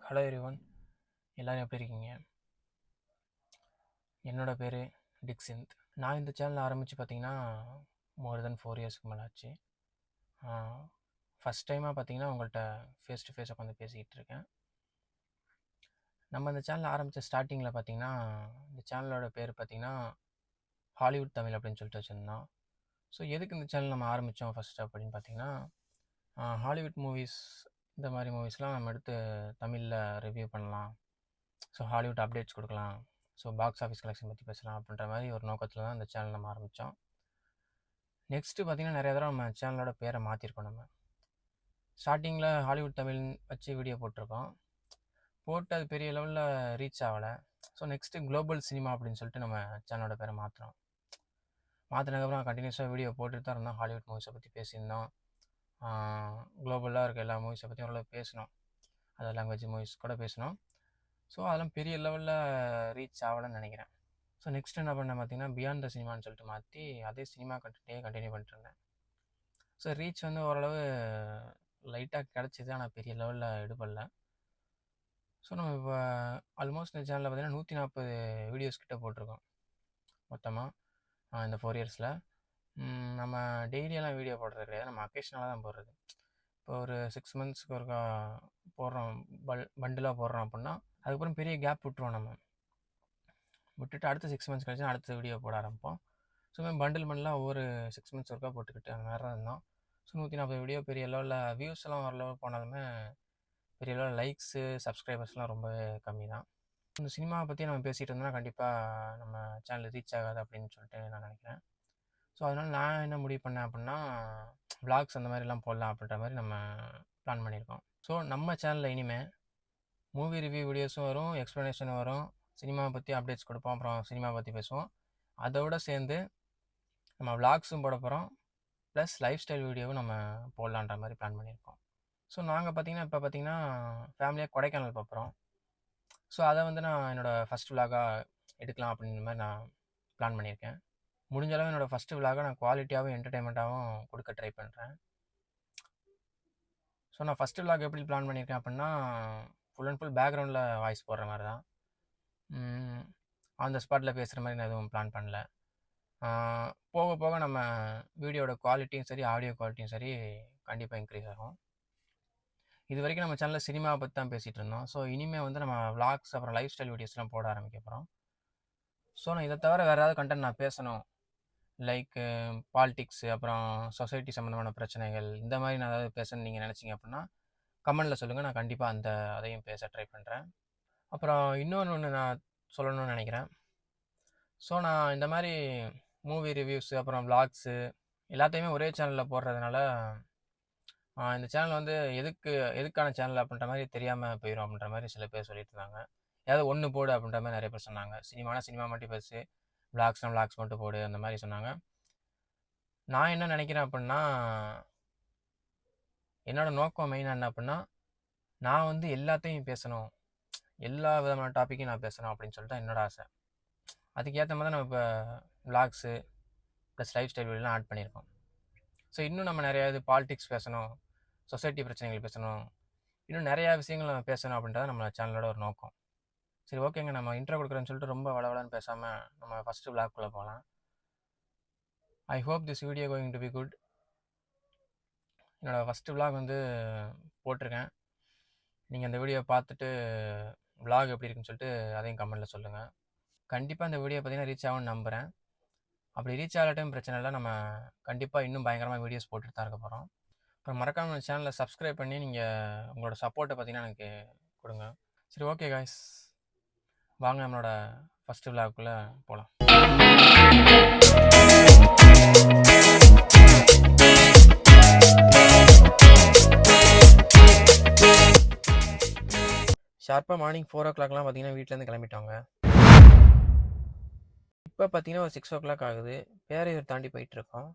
Hello everyone, எல்லோரும் எப்படி இருக்கீங்க? என்னோட பேர் டிக்சிந்த். நான் இந்த சேனல் ஆரம்பித்து பார்த்தீங்கன்னா மோர் தென் 4 இயர்ஸ்க்கு மேலே ஆச்சு. ஃபஸ்ட் டைமாக பார்த்தீங்கன்னா உங்கள்கிட்ட ஃபேஸ் டு ஃபேஸ் உட்காந்து பேசிக்கிட்டு இருக்கேன். நம்ம இந்த சேனல் ஆரம்பித்த ஸ்டார்டிங்கில் பார்த்தீங்கன்னா இந்த சேனலோட பேர் பார்த்தீங்கன்னா ஹாலிவுட் தமிழ் அப்படின்னு சொல்லிட்டு வச்சுருந்தோம். ஸோ எதுக்கு இந்த சேனல் நம்ம ஆரம்பித்தோம் ஃபஸ்ட்டு அப்படின்னு பார்த்தீங்கன்னா ஹாலிவுட் மூவிஸ் இந்த மாதிரி மூவிஸ்லாம் நம்ம எடுத்து தமிழில் ரிவ்யூ பண்ணலாம். ஸோ ஹாலிவுட் அப்டேட்ஸ் கொடுக்கலாம். ஸோ பாக்ஸ் ஆஃபீஸ் கலெக்ஷன் பற்றி பேசலாம் அப்படின்ற மாதிரி ஒரு நோக்கத்தில் தான் இந்த சேனல் நம்ம ஆரம்பித்தோம். நெக்ஸ்ட்டு பார்த்திங்கன்னா நிறைய தடவை நம்ம சேனலோட பேரை மாற்றிருக்கோம். நம்ம ஸ்டார்டிங்கில் ஹாலிவுட் தமிழ் வச்சு வீடியோ போட்டிருக்கோம், போட்டு அது பெரிய லெவலில் ரீச் ஆகலை. ஸோ நெக்ஸ்ட்டு குளோபல் சினிமா அப்படின்னு சொல்லிட்டு நம்ம சேனலோட பேரை மாற்றினோம். மாற்றினதுக்கப்புறம் கண்டினியூஸாக வீடியோ போட்டுட்டு தான் இருந்தோம். ஹாலிவுட் மூவிஸை பற்றி பேசியிருந்தோம், குளோபலாக இருக்க எல்லா மூவிஸை பற்றி ஓரளவு பேசினோம், அதர் லாங்குவேஜ் மூவிஸ் கூட பேசினோம். ஸோ அதெல்லாம் பெரிய லெவலில் ரீச் ஆகலைன்னு நினைக்கிறேன். ஸோ நெக்ஸ்ட் என்ன பண்ணேன் பார்த்தீங்கன்னா பியாண்ட் த சினிமான்னு சொல்லிட்டு மாற்றி அதே சினிமா கண்டினியூ பண்ணிட்டு இருந்தேன். ஸோ ரீச் வந்து ஓரளவு லைட்டாக கிடச்சிது, ஆனால் பெரிய லெவலில் எடுபடல. ஸோ நம்ம இப்போ ஆல்மோஸ்ட் இந்த சேனலில் பார்த்தீங்கன்னா 140 வீடியோஸ் கிட்டே போட்டிருக்கோம் மொத்தமாக இந்த 4 இயர்ஸில். நம்ம டெய்லியெல்லாம் வீடியோ போடுறது கிடையாது, நம்ம அக்கேஷனலாக தான் போடுறது. இப்போ ஒரு 6 மந்த்ஸ்க்கு ஒருக்கா போடுறோம், பண்டிலாக போடுறோம் அப்படின்னா அதுக்கப்புறம் பெரிய கேப் விட்டுருவோம். நம்ம விட்டுட்டு அடுத்த 6 மந்த்ஸ் கழிச்சு அடுத்த வீடியோ போட ஆரம்பிப்போம். ஸோ பண்டில் பண்ணலாம் ஒவ்வொரு 6 மந்த்ஸ் ஒர்க்காக போட்டுக்கிட்டு அந்த மாதிரி தான் இருந்தோம். ஸோ 140 வீடியோ பெரிய லெவலில் வியூஸ் எல்லாம் ஓரளவு போனாலுமே பெரிய லெவலில் லைக்ஸு சப்ஸ்கிரைபர்ஸ்லாம் ரொம்பவே கம்மி தான். இந்த சினிமாவை பற்றி நம்ம பேசிகிட்டு இருந்தோம்னா கண்டிப்பாக நம்ம சேனல் ரீச் ஆகாது அப்படின்னு சொல்லிட்டு நான் நினைக்கிறேன். ஸோ அதனால் நான் என்ன முடிவு பண்ணேன் அப்படின்னா விளாக்ஸ் அந்த மாதிரிலாம் போடலாம் அப்படின்ற மாதிரி நம்ம பிளான் பண்ணியிருக்கோம். ஸோ நம்ம சேனலில் இனிமேல் மூவி ரிவ்யூ வீடியோஸும் வரும், எக்ஸ்ப்ளனேஷன் வரும், சினிமாவை பற்றி அப்டேட்ஸ் கொடுப்போம், அப்புறம் சினிமா பற்றி பேசுவோம். அதோடு சேர்ந்து நம்ம விளாக்ஸும் போட போகிறோம், ப்ளஸ் லைஃப் ஸ்டைல் வீடியோவும் நம்ம போடலான்ற மாதிரி பிளான் பண்ணியிருக்கோம். ஸோ நாங்கள் இப்போ பார்த்தீங்கன்னா ஃபேமிலியாக கொடைக்கானல் போகிறோம். ஸோ அதை வந்து நான் என்னோடய ஃபஸ்ட் விளாகாக எடுக்கலாம் அப்படின்ற மாதிரி நான் பிளான் பண்ணியிருக்கேன். முடிஞ்ச அளவு என்னோடய ஃபஸ்ட்டு விளாகை நான் குவாலிட்டியாகவும் என்டர்டெயின்மெண்ட்டாகவும் கொடுக்க ட்ரை பண்ணுறேன். ஸோ நான் ஃபஸ்ட்டு விளாக் எப்படி பிளான் பண்ணியிருக்கேன் அப்படின்னா ஃபுல் அண்ட் ஃபுல் பேக்ரவுண்டில் வாய்ஸ் போடுற மாதிரி தான். ஆன் த ஸ்பாட்டில் பேசுகிற மாதிரி நான் எதுவும் பிளான் பண்ணல. போக போக நம்ம வீடியோட குவாலிட்டியும் சரி, ஆடியோ குவாலிட்டியும் சரி கண்டிப்பாக இன்க்ரீஸ் ஆகும். இது வரைக்கும் நம்ம சேனலில் சினிமாவை பற்றி தான் பேசிகிட்டு இருந்தோம். ஸோ இனிமேல் வந்து நம்ம விளாக்ஸ் அப்புறம் லைஃப் ஸ்டைல் வீடியோஸ்லாம் போட ஆரம்பிக்க போகிறோம். ஸோ நான் இதை தவிர வேறு ஏதாவது கண்டென்ட் நான் பேசணும், லைக் பாலிடிக்ஸு அப்புறம் சொசைட்டி சம்மந்தமான பிரச்சனைகள் இந்த மாதிரி நான் ஏதாவது பேசணும்னு நீங்கள் நினச்சிங்க அப்படின்னா கமெண்டில் சொல்லுங்கள், நான் கண்டிப்பாக அதையும் பேச ட்ரை பண்ணுறேன். அப்புறம் இன்னொன்று நான் சொல்லணும்னு நினைக்கிறேன். ஸோ நான் இந்த மாதிரி மூவி ரிவ்யூஸு அப்புறம் விளாக்ஸு எல்லாத்தையுமே ஒரே சேனலில் போடுறதுனால இந்த சேனல் வந்து எதுக்கான சேனல் அப்படின்ற மாதிரி தெரியாமல் போயிடும் அப்படின்ற மாதிரி சில பேர் சொல்லிட்டு இருந்தாங்க. ஏதாவது ஒன்று போடு அப்படின்ற மாதிரி நிறைய பேர் சொன்னாங்க. சினிமா மட்டும் பேசு, விளாக்ஸ் மட்டும் போடு அந்த மாதிரி சொன்னாங்க. நான் என்ன நினைக்கிறேன் அப்படின்னா என்னோடய நோக்கம் மெயினாக என்ன அப்படின்னா நான் வந்து எல்லாத்தையும் பேசணும், எல்லா விதமான டாப்பிக்கையும் நான் பேசணும் அப்படின்னு சொல்லிட்டு தான் என்னோடய ஆசை. அதுக்கேற்ற மாதிரி நம்ம இப்போ விளாக்ஸு ப்ளஸ் லைஃப் ஸ்டைல் வீடியோலாம் ஆட் பண்ணியிருக்கோம். ஸோ இன்னும் நம்ம நிறையா இது பாலிடிக்ஸ் பேசணும், சொசைட்டி பிரச்சனைகள் பேசணும், இன்னும் நிறையா விஷயங்கள் நம்ம பேசணும் அப்படின்றத நம்ம சேனலோட ஒரு நோக்கம். சரி, ஓகேங்க, நம்ம இன்ட்ரோ கொடுக்குறேன்னு சொல்லிட்டு ரொம்ப வளவலன்னு பேசாமல் நம்ம ஃபஸ்ட்டு விளாக்குள்ளே போகலாம். I hope this video going to be good. என்னோடய ஃபஸ்ட்டு விளாக் வந்து போட்டிருக்கேன். நீங்கள் அந்த வீடியோ பார்த்துட்டு விளாக் எப்படி இருக்குன்னு சொல்லிட்டு அதையும் கமெண்ட்டில் சொல்லுங்கள். கண்டிப்பாக இந்த வீடியோ பார்த்தீங்கன்னா ரீச் ஆகும்னு நம்புகிறேன். அப்படி ரீச் ஆகட்டும் பிரச்சனை இல்லை, நம்ம கண்டிப்பாக இன்னும் பயங்கரமாக வீடியோஸ் போட்டுட்டு தான் இருக்க போகிறோம். அப்புறம் மறக்காமல் நம்ம சேனலை சப்ஸ்கிரைப் பண்ணி நீங்கள் உங்களோட சப்போர்ட்டை பார்த்தீங்கன்னா எனக்கு கொடுங்க. சரி, ஓகே காய்ஸ், வாங்க நம்மளோட ஃபஸ்ட்டு விளாக்குள்ளே போகலாம். ஷார்ப்பாக மார்னிங் 4 o'clock பார்த்தீங்கன்னா வீட்டிலேருந்து கிளம்பிட்டாங்க. இப்போ பார்த்தீங்கன்னா ஒரு 6 o'clock ஆகுது. பேரையூர் தாண்டி போயிட்டுருக்கோம்.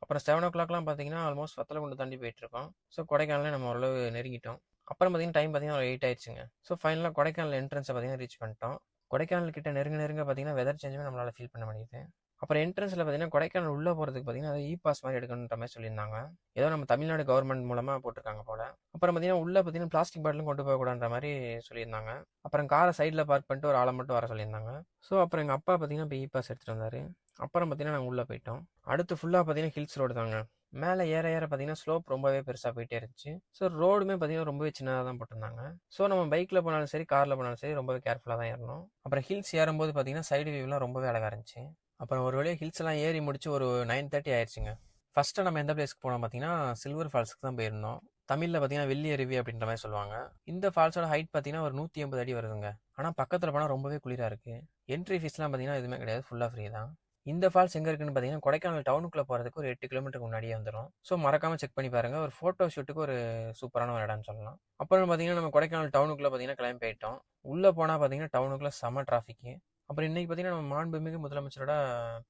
அப்புறம் 7 o'clock பார்த்தீங்கன்னா ஆல்மோஸ்ட் வத்தலகுண்டு தாண்டி போயிட்டுருக்கோம். ஸோ கொடைக்கானலே நம்ம ஓரளவு நெருங்கிட்டோம். அப்புறம் பார்த்தீங்கன்னா டைம் பார்த்தீங்கன்னா ஒரு 8 ஆயிடுச்சுங்க. ஸோ ஃபைனலாக கொடைக்கானல் என்ட்ரன்ஸை பார்த்தீங்கன்னா ரீச் பண்ணிட்டோம். கொடைக்கானல் கிட்ட நெருங்க பார்த்தீங்கன்னா வெதர் சேஞ்சுமே நம்மளால் ஃபீல் பண்ண முடியுது. அப்புறம் என்ட்ரன்ஸில் பார்த்தீங்கன்னா கொடைக்கானல் உள்ளே போகிறதுக்கு பார்த்தீங்கன்னா இ பாஸ் மாதிரி எடுக்கணுன்ற மாதிரி சொல்லியிருந்தாங்க. ஏதோ நம்ம தமிழ்நாடு கவர்மெண்ட் மூலமாக போட்டிருக்காங்க போல். அப்புறம் பார்த்தீங்கன்னா உள்ளே பார்த்தீங்கன்னா பிளாஸ்டிக் பாட்டிலும் கொண்டு போகக்கூடாதுன்ற மாதிரி சொல்லியிருந்தாங்க. அப்புறம் காரை சைடில் பார்க் பண்ணிட்டு ஒரு ஆளை மட்டும் வர சொல்லியிருந்தாங்க. ஸோ அப்புறம் எங்கள் அப்பா பார்த்தீங்கன்னா இப்போ இ பாஸ் எடுத்துகிட்டு வந்தார். அப்புறம் பார்த்தீங்கன்னா நாங்கள் உள்ளே போயிட்டோம். அடுத்து ஃபுல்லாக பார்த்தீங்கன்னா ஹில்ஸ் ரோடு தாங்க. மேலே ஏற ஏற பார்த்தீங்கன்னா ஸ்லோப் ரொம்பவே பெருசாக போயிட்டே இருந்துச்சு. ஸோ ரோடுமே பார்த்தீங்கன்னா ரொம்பவே சின்னதாக தான் போட்டிருந்தாங்க. ஸோ நம்ம பைக்கில் போனாலும் சரி காரில் போனாலும் சரி ரொம்பவே கேர்ஃபுல்லாக தான் ஏறணும். அப்புறம் ஹில்ஸ் ஏறும்போது பார்த்தீங்கன்னா சைடு வியூலாம் ரொம்பவே அழகாக இருந்துச்சு. அப்புறம் ஒரு வழியாக ஹில்ஸ் எல்லாம் ஏறி முடிச்சு ஒரு 9:30 ஆயிடுச்சுங்க. ஃபர்ஸ்ட்டு நம்ம எந்த பிளேஸ்க்கு போனோம் பார்த்தீங்கன்னா சில்வர் ஃபால்ஸுக்கு தான் போயிருந்தோம். தமிழில் பார்த்தீங்கன்னா வெள்ளி அருவி அப்படின்ற மாதிரி சொல்லுவாங்க. இந்த ஃபால்ஸோட ஹைட் பார்த்தீங்கன்னா ஒரு 180 அடி வருதுங்க. ஆனால் பக்கத்தில் போனால் ரொம்பவே குளிராக இருக்குது. என்ட்ரி ஃபீஸ்லாம் பார்த்தீங்கன்னா எதுவுமே கிடையாது, ஃபுல்லாக ஃப்ரீ தான். இந்த ஃபால்ஸ் எங்கே இருக்குன்னு பார்த்தீங்கன்னா கொடைக்கானல் டவுனுக்குள்ளே போகிறதுக்கு ஒரு 8 கிலோமீட்டருக்கு முன்னாடியே வந்துடும். ஸோ மறக்காமல் செக் பண்ணி பாருங்கள். ஒரு ஃபோட்டோ ஷூட்டுக்கு ஒரு சூப்பரான ஒரு இடம்னு சொல்லலாம். அப்புறம் பார்த்தீங்கன்னா நம்ம கொடைக்கானல் டவுனுக்குள்ளே பார்த்தீங்கன்னா கிளம்பி போயிட்டோம். உள்ளே போனால் பார்த்தீங்கன்னா டவுனுக்குள்ளே செம டிராஃபிக்கு. அப்புறம் இன்றைக்கி பார்த்தீங்கன்னா நம்ம மாண்புமிகு முதலமைச்சரோட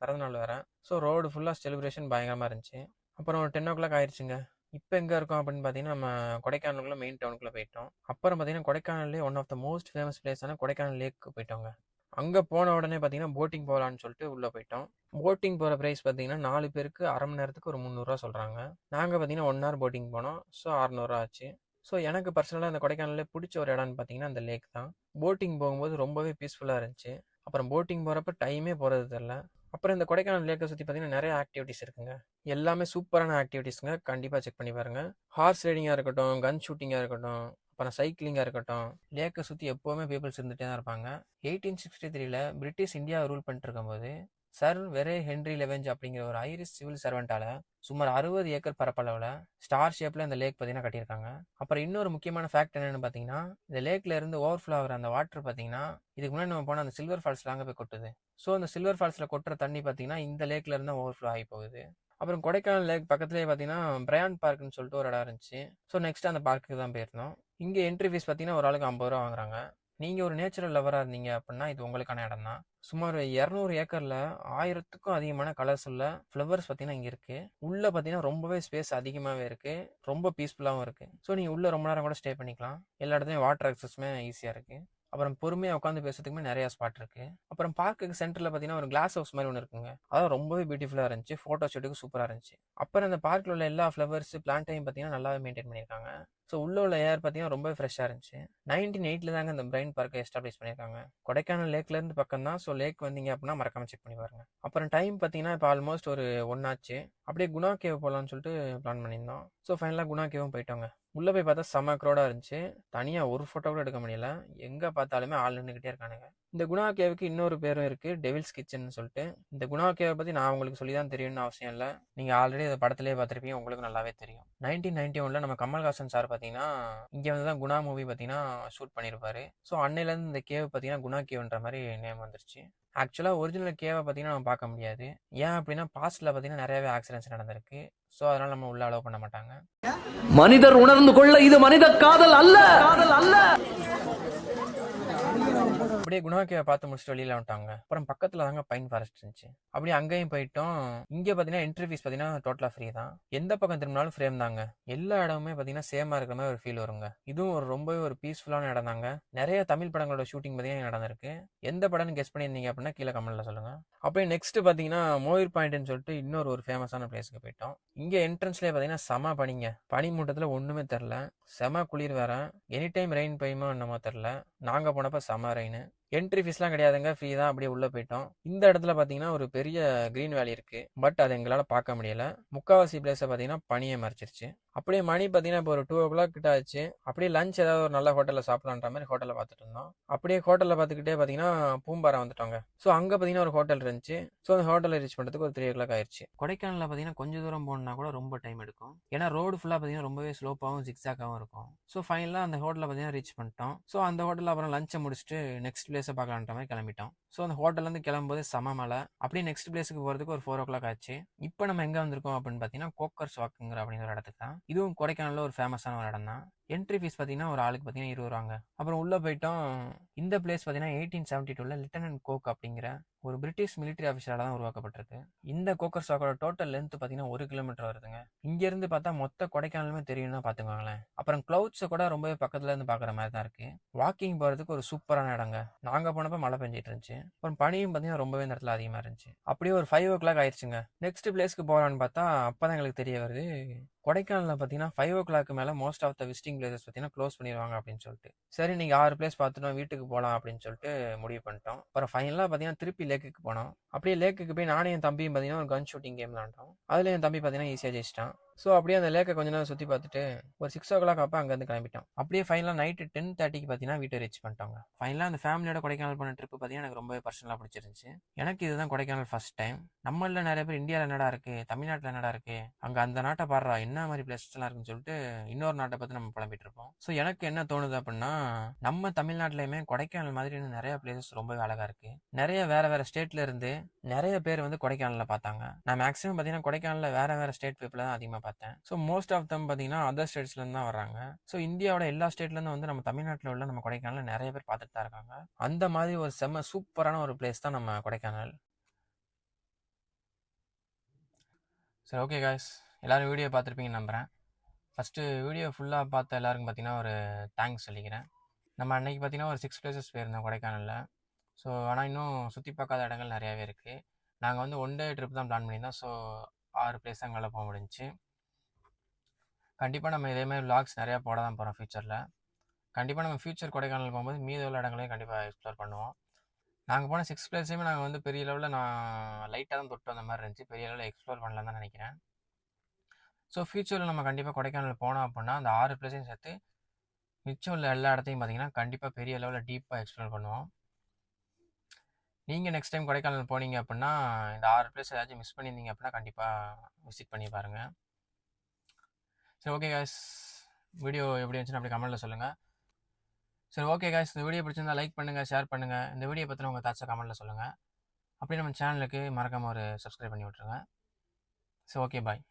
பிறந்தநாள் வேறு. ஸோ ரோடு ஃபுல்லாக செலிப்ரேஷன் பயங்கரமாக இருந்துச்சு. அப்புறம் ஒரு 10 o'clock ஆயிடுச்சுங்க. இப்போ எங்கே இருக்கோம் அப்படின்னு பார்த்தீங்கன்னா நம்ம கொடைக்கானலுக்குள்ளே மெயின் டவுனுக்குள்ளே போயிட்டோம். அப்புறம் பார்த்தீங்கன்னா கொடைக்கானல்லே one of the most famous பிளேஸான கொடைக்கானல் லேக்கு போயிட்டோங்க. அங்கே போன உடனே பார்த்தீங்கன்னா போட்டிங் போகலான்னு சொல்லிட்டு உள்ளே போயிட்டோம். போட்டிங் போகிற ப்ரைஸ் பார்த்தீங்கன்னா 4 பேருக்கு அரை மணி நேரத்துக்கு ஒரு 300 சொல்கிறாங்க. நாங்கள் பார்த்தீங்கன்னா 1 hour போட்டிங் போனோம். ஸோ 600 ஆச்சு. ஸோ எனக்கு பர்சனலாக இந்த கொடைக்கானல்லே பிடிச்ச ஒரு இடம்னு பார்த்தீங்கன்னா அந்த லேக் தான். போட்டிங் போகும்போது ரொம்பவே பீஸ்ஃபுல்லாக இருந்துச்சு. அப்புறம் போட்டிங் போகிறப்ப டைமே போகிறது தெரில. அப்புறம் இந்த கொடைக்கானல் லேக்கை சுற்றி பார்த்தீங்கன்னா நிறைய ஆக்டிவிட்டிஸ் இருக்குங்க. எல்லாமே சூப்பரான ஆக்டிவிட்டிஸுங்க. கண்டிப்பாக செக் பண்ணி பாருங்கள். ஹார்ஸ் ரைடிங்காக இருக்கட்டும், கன் ஷூட்டிங்காக இருக்கட்டும், அப்புறம் சைக்கிளிங்காக இருக்கட்டும், லேக்கை சுற்றி எப்போவுமே பீப்புள்ஸ் இருந்துகிட்டே தான் இருப்பாங்க. 1863 பிரிட்டிஷ் இந்தியா ரூல் பண்ணிட்டு இருக்கும்போது சர் வெரே ஹென்ரி லெவெஞ்ச் அப்படிங்கிற ஒரு ஐரிஷ் சிவில் சர்வெண்டால சுமார் 60 ஏக்கர் பரப்பளவில் ஸ்டார் ஷேப்பில் இந்த லேக் பார்த்தீங்கன்னா கட்டியிருக்காங்க. அப்புறம் இன்னொரு முக்கியமான ஃபேக்ட் என்னென்னு பார்த்தீங்கன்னா இந்த லேக்கில் இருந்து ஓவர்ஃப்ளோ ஆகிற அந்த வாட்டர் பார்த்தீங்கன்னா இதுக்கு முன்னாடி நம்ம போனால் அந்த சில்வர் ஃபால்ஸில் அங்கே போய் கொட்டுது. ஸோ அந்த சில்வர் ஃபால்ஸில் கொட்டுற தண்ணி பார்த்தீங்கன்னா இந்த லேக்கில் இருந்து ஓவர்ஃப்ளோ ஆகி போகுது. அப்புறம் கொடைக்கானல் லேக் பக்கத்துலேயே பார்த்தீங்கன்னா பிரையான் பார்க்குன்னு சொல்லிட்டு ஒரு இடம் இருந்துச்சு. ஸோ நெக்ஸ்ட் அந்த பார்க்குக்கு தான் போயிருந்தோம். இங்கே என்ட்ரி ஃபீஸ் பார்த்தீங்கன்னா ஒரு ஆளுக்கு 50 ரூபா வாங்குறாங்க. நீங்கள் ஒரு நேச்சுரல் லவராக இருந்தீங்க அப்படின்னா இது உங்களுக்கான இடம் தான். சுமார் 200 ஏக்கரில் 1000க்கும் அதிகமான கலர்ஸ் உள்ள ஃப்ளவர்ஸ் பார்த்தீங்கன்னா இங்கே இருக்குது. உள்ளே பார்த்தீங்கன்னா ரொம்பவே ஸ்பேஸ் அதிகமாகவே இருக்குது. ரொம்ப பீஸ்ஃபுல்லாகவும் இருக்குது. ஸோ நீங்கள் உள்ளே ரொம்ப நேரம் கூட ஸ்டே பண்ணிக்கலாம். எல்லா இடத்துலையும் வாட்டர் அக்சஸுமே ஈஸியாக இருக்குது. அப்புறம் பொறுமையாக உட்காந்து பேசுறதுக்குமே நிறையா ஸ்பாட் இருக்குது. அப்புறம் பார்க்குக்கு சென்டரில் பார்த்தீங்கன்னா ஒரு கிளாஸ் ஹவுஸ் மாதிரி ஒன்று இருக்குங்க. அதான் ரொம்பவே பியூட்டிஃபுல்லாக இருந்துச்சு. ஃபோட்டோ ஷூட்டுக்கு சூப்பராக இருந்துச்சு. அப்புறம் அந்த பார்க்கில் உள்ள எல்லா ஃப்ளவர்ஸ் பிளான்ட்டையும் பார்த்தீங்கன்னா நல்லாவே மெயின்டைன் பண்ணியிருக்காங்க. ஸோ உள்ள உள்ள ஏர் பார்த்தீங்கன்னா ரொம்ப ஃப்ரெஷ்ஷாக இருந்துச்சு. 1908 தாங்க இந்த பிரைன் பார்க்கை எஸ்டாப்ளிஷ் பண்ணியிருக்காங்க. கொடைக்கானல் லேக்லேருந்து பக்கம் தான். ஸோ லேக் வந்தீங்க அப்படின்னா மறக்காம செக் பண்ணி பாருங்க. அப்புறம் டைம் பார்த்தீங்கன்னா இப்போ ஆல்மோஸ்ட் ஒரு 1 ஆச்சு. அப்படியே குணா கேவ் போகலான்னு சொல்லிட்டு பிளான் பண்ணியிருந்தோம். ஸோ ஃபைனலாக குணா கேவும் போயிட்டோங்க. உள்ளே போய் பார்த்தா செம க்ரௌடாக இருந்துச்சு. தனியாக ஒரு ஃபோட்டோ கூட எடுக்க முடியல. எங்கே பார்த்தாலுமே ஆள் நின்றுக்கிட்டே இருக்கானுங்க. இந்த குணா கேவுக்கு இன்னொரு பேரும் இருக்குது, டெவில்ஸ் கிச்சன் சொல்லிட்டு. இந்த குணா கேவை பற்றி நான் உங்களுக்கு சொல்லி தான் தெரியும்னு அவசியம் இல்லை. நீங்கள் ஆல்ரெடி அதை படத்துலேயே பார்த்துருப்பீங்க, உங்களுக்கு நல்லாவே தெரியும். 1991 நம்ம கமல்ஹாசன் சார் பார்த்தீங்கன்னா இங்கே வந்து தான் குணா மூவி பார்த்தீங்கன்னா ஷூட் பண்ணியிருப்பாரு. ஸோ அன்னையிலேருந்து இந்த கேவ் பார்த்தீங்கன்னா குணா கேவ்ன்ற மாதிரி நேம் வந்துருச்சு. ஆக்சுவலாக ஒரிஜினல் கேவை பார்த்தீங்கன்னா நம்ம பார்க்க முடியாது. ஏன் அப்படின்னா பாஸ்ட்டில் பார்த்தீங்கன்னா நிறையவே ஆக்சிடென்ட்ஸ் நடந்திருக்கு. ஸோ அதனால் நம்ம உள்ள அலோவ் பண்ண மாட்டாங்க. மனிதர் உணர்ந்து கொள்ள இது மனித காதல் அல்ல. அப்படியே குணாக்கேவை பார்த்து முடிச்சுட்டு வெளியில வந்துட்டாங்க. அப்புறம் பக்கத்துல தாங்க பைன் ஃபாரஸ்ட் இருந்துச்சு. அப்படியே அங்கேயும் போயிட்டோம். இங்கே பார்த்தீங்கன்னா என்ட்ரி ஃபீஸ் பார்த்தீங்கன்னா டோட்டலாக ஃப்ரீ தான். எந்த பக்கம் திரும்பினாலும் ஃப்ரேம் தாங்க. எல்லா இடமுமே பார்த்தீங்கன்னா சேமாக இருக்கிற மாதிரி ஒரு ஃபீல் வருங்க. இதுவும் ஒரு ரொம்பவே ஒரு பீஸ்ஃபுல்லான இடம் தாங்க. நிறைய தமிழ் படங்களோட ஷூட்டிங் பார்த்தீங்கன்னா நடந்திருக்கு. எந்த படம்னு கெஸ் பண்ணியிருந்தீங்க அப்படின்னா கீழே கமெண்ட்ல சொல்லுங்க. அப்படியே நெக்ஸ்ட் பார்த்தீங்கன்னா மோயிர் பாயிண்ட்னு சொல்லிட்டு இன்னொரு ஒரு ஃபேமஸான பிளேஸ்க்கு போயிட்டோம். இங்கே என்ட்ரன்ஸ்லேயே பார்த்தீங்கன்னா செம பனிங்க. பனி மூட்டத்தில் ஒன்றுமே தெரில. செம குளிர் வேற. எனி டைம் ரெயின் பெய்யுமோ என்னமோ தெரில. நாங்கள் போனப்போ செம ரெயின். என்ட்ரி ஃபீஸ்லாம் கிடையாதுங்க, ஃப்ரீ தான். அப்படியே உள்ளே போயிட்டோம். இந்த இடத்துல பார்த்தீங்கன்னா ஒரு பெரிய க்ரீன் வேலி இருக்குது. பட் அதை எங்களால் பார்க்க முடியல. முக்கால்வாசி பிளேஸை பார்த்தீங்கன்னா பனியை மறைச்சிருச்சு. அப்படியே மணி பார்த்தீங்கன்னா இப்போ ஒரு 2 o'clock கிட்ட ஆச்சு. அப்படியே லஞ்ச் ஏதாவது ஒரு நல்ல ஹோட்டலில் சாப்பிடலான்ற மாதிரி ஹோட்டலில் பார்த்துட்டு இருந்தோம். அப்படியே ஹோட்டலில் பார்த்துக்கிட்டே பார்த்தீங்கன்னா பூம்பாறை வந்துட்டோங்க. ஸோ அங்கே பார்த்தீங்கன்னா ஒரு ஹோட்டல் இருந்துச்சு. ஸோ அந்த ஹோட்டலில் ரீச் பண்ணுறதுக்கு ஒரு 3 o'clock ஆயிடுச்சு. கொடைக்கானலில் பார்த்தீங்கன்னா கொஞ்சம் தூரம் போகணுன்னா கூட ரொம்ப டைம் எடுக்கும். ஏன்னா ரோடு ஃபுல்லாக பார்த்தீங்கன்னா ரொம்பவே ஸ்லோப்பாகவும் ஜிக்ஸாக்காகவும் இருக்கும். ஸோ ஃபைனலாக அந்த ஹோட்டலில் பார்த்தீங்கன்னா ரீச் பண்ணிட்டோம். ஸோ அந்த ஹோட்டலில் அப்புறம் லஞ்சை முடிச்சுட்டு நெக்ஸ்ட் பிளேஸை பார்க்கலான்ற மாதிரி கிளம்பிட்டோம். ஸோ அந்த ஹோட்டல்லேருந்து கிளம்பும்போது செம மலை. அப்படியே நெக்ஸ்ட் பிளேஸுக்கு போகிறதுக்கு ஒரு 4 o'clock ஆச்சு. இப்போ நம்ம எங்கே வந்திருக்கோம் அப்படின்னு பார்த்தீங்கன்னா கோக்கர்ஸ் வாக்குங்கிற அப்படிங்கிற இடத்துக்கு தான். இதுவும் கொடைக்கானலில் ஒரு ஃபேமஸான ஒரு இடம் தான். என்ட்ரி ஃபீஸ் பார்த்தீங்கன்னா ஒரு ஆளுக்கு பார்த்தீங்கன்னா 20 ரூபாங்க. அப்புறம் உள்ளே போயிட்டோம். இந்த பிளேஸ் பார்த்தீங்கன்னா 1872 லிeutenant கோக் அப்படிங்கிற ஒரு பிரிட்டிஷ் மிலிட்டரி ஆஃபீஸரால தான் உருவாக்கப்பட்டிருக்கு. இந்த கோக்கர் ஸ்டாக்கோட டோட்டல் லென்த் பார்த்தீங்கன்னா 1 கிலோமீட்டர் வருதுங்க. இங்கேருந்து பார்த்தா மொத்த கொடைக்கானலுமே தெரியும்னா பார்த்துக்கோங்களேன். அப்புறம் க்ளவுட்ஸை கூட ரொம்பவே பக்கத்துல இருந்து பார்க்குற மாதிரி தான் இருக்கு. வாக்கிங் போகிறதுக்கு ஒரு சூப்பரான இடங்க. நாங்கள் போனப்போ மழை பெஞ்சிட்டு இருந்துச்சு. அப்புறம் பனியும் பார்த்தீங்கன்னா ரொம்பவே இந்த இடத்துல அதிகமாக இருந்துச்சு. அப்படியே ஒரு 5 o'clock ஆயிடுச்சுங்க. நெக்ஸ்ட் பிளேஸ்க்கு போகலான்னு பார்த்தா அப்போ தான் எங்களுக்கு தெரிய வருது, கொடைக்கானலில் பார்த்தீங்கன்னா 5 o'clock மேலே most of the visiting places பார்த்தீங்கன்னா க்ளோஸ் பண்ணிடுவாங்க அப்படின்னு சொல்லிட்டு. சரி நீங்கள் 6 பிளேஸ் பார்த்துட்டோம், வீட்டுக்கு போகலாம் அப்படின்னு சொல்லிட்டு முடிவு பண்ணிட்டோம். அப்புறம் ஃபைனலாக பார்த்தீங்கன்னா திருப்பி லேக்குக்கு போனோம். அப்படியே லேக்குக்கு போய் நானும் என் தம்பியும் பார்த்தீங்கன்னா ஒரு கன் ஷூட்டிங் கேம் விளாண்டோம். அதில் என் தம்பி பார்த்தீங்கன்னா ஈஸியாக ஜெயிச்சிட்டான். ஸோ அப்படியே அந்த லேக்கை கொஞ்ச நேரம் சுற்றி பார்த்துட்டு ஒரு 6 o'clock அப்போ அங்கேருந்து கிளம்பிட்டோம். அப்படியே ஃபைனலாக நைட்டு 10:30க்கு பார்த்தீங்கன்னா வீட்டை ரீச் பண்ணிட்டோங்க. ஃபைனலாக அந்த ஃபேமிலியோட கொடைக்கானல் போன ட்ரிப்பு பார்த்தீங்கன்னா எனக்கு ரொம்பவே பர்சனலாக பிடிச்சிருந்துச்சு. எனக்கு இதுதான் கொடைக்கானல் ஃபர்ஸ்ட் டைம். நம்மளில் நிறைய பேர் இந்தியாவில் என்னடா இருக்குது, தமிழ்நாட்டில் என்னடா இருக்குது, அங்கே அந்த நாட்டை பாடுறா என்ன மாதிரி பிளேஸ்லாம் இருக்குன்னு சொல்லிட்டு இன்னொரு நாட்டை பற்றி நம்ம புலம்பிட்டு இருப்போம். ஸோ எனக்கு என்ன தோணுது அப்படின்னா, நம்ம தமிழ்நாட்டிலையுமே கொடைக்கானல் மாதிரி இன்னும் நிறைய பிளேசஸ் ரொம்பவே அழகாக இருக்குது. நிறைய வேறு வேறு ஸ்டேட்ல இருந்து நிறைய பேர் வந்து கொடைக்கானலில் பார்த்தாங்க. நான் மேக்ஸிமம் பார்த்தீங்கன்னா கொடைக்கானலில் வேறு ஸ்டேட் பீப்புளை தான் அதிகமாக பார்த்தேன். ஸோ மோஸ்ட் ஆஃப் தம் பார்த்தீங்கன்னா அதர் ஸ்டேட்ஸ்லேருந்து தான் வர்றாங்க. ஸோ இந்தியாவோட எல்லா ஸ்டேட்லேருந்து வந்து நம்ம தமிழ்நாட்டில் உள்ள நம்ம கொடைக்கானலில் நிறைய பேர் பார்த்துட்டு தான் இருக்காங்க. அந்த மாதிரி ஒரு செம்ம சூப்பரான ஒரு பிளேஸ் தான் நம்ம கொடைக்கானல். சரி, ஓகே காய்ஸ், எல்லோரும் வீடியோ பார்த்துருப்பீங்கன்னு நம்புகிறேன். ஃபஸ்ட்டு வீடியோ ஃபுல்லாக பார்த்த எல்லாருக்கும் பார்த்தீங்கன்னா ஒரு தேங்க்ஸ் சொல்லிக்கிறேன். நம்ம அன்றைக்கி பார்த்தீங்கன்னா ஒரு 6 பிளேசஸ் போயிருந்தோம் கொடைக்கானலில். ஸோ ஆனால் இன்னும் சுற்றி பார்க்காத இடங்கள் நிறையாவே இருக்குது. நாங்கள் வந்து 1 day ட்ரிப் தான் பிளான் பண்ணியிருந்தோம். ஸோ 6 பிளேஸ் தான் எங்களால் போக முடிஞ்சிச்சு. கண்டிப்பாக நம்ம இதேமாதிரி விளாக்ஸ் நிறையா போட தான் போகிறோம் ஃப்யூச்சரில். கண்டிப்பாக நம்ம ஃப்யூச்சர் கொடைக்கானல் போகும்போது மீதி உள்ள இடங்களையும் கண்டிப்பாக எக்ஸ்ப்ளோர் பண்ணுவோம். நாங்கள் போன 6 பிளேஸையுமே நாங்கள் வந்து பெரிய லெவலில் நான் லைட்டாக தான் தொட்டு வந்த மாதிரி இருந்துச்சு. பெரிய லெவலில் எக்ஸ்ப்ளோர் பண்ணலான்னு தான் நினைக்கிறேன். ஸோ ஃப்யூச்சரில் நம்ம கண்டிப்பாக கொடைக்கானல் போனோம் அப்படின்னா அந்த 6 பிளேஸையும் சேர்த்து மிச்சம் உள்ள எல்லா இடத்தையும் பார்த்தீங்கன்னா கண்டிப்பாக பெரிய லெவலில் டீப்பாக எக்ஸ்ப்ளோர் பண்ணுவோம். நீங்கள் நெக்ஸ்ட் டைம் கொடைக்கானல் போனீங்க அப்படின்னா இந்த 6 பிளேஸ் ஏதாச்சும் மிஸ் பண்ணியிருந்தீங்க அப்படின்னா கண்டிப்பாக விசிட் பண்ணி பாருங்கள். சரி, ஓகே காய்ஸ், வீடியோ எப்படி இருந்துச்சுன்னு அப்படி கமெண்ட்டில் சொல்லுங்கள். சரி, ஓகே காய்ஸ், இந்த வீடியோ பிடிச்சிருந்தா லைக் பண்ணுங்கள், ஷேர் பண்ணுங்கள். இந்த வீடியோ பற்றின உங்கள் தாட்ஸை கமெண்ட்டில் சொல்லுங்கள். அப்படியே நம்ம சேனலுக்கு மறக்காமல் ஒரு சப்ஸ்கிரைப் பண்ணி விட்ருங்க. ஸோ ஓகே, பாய்.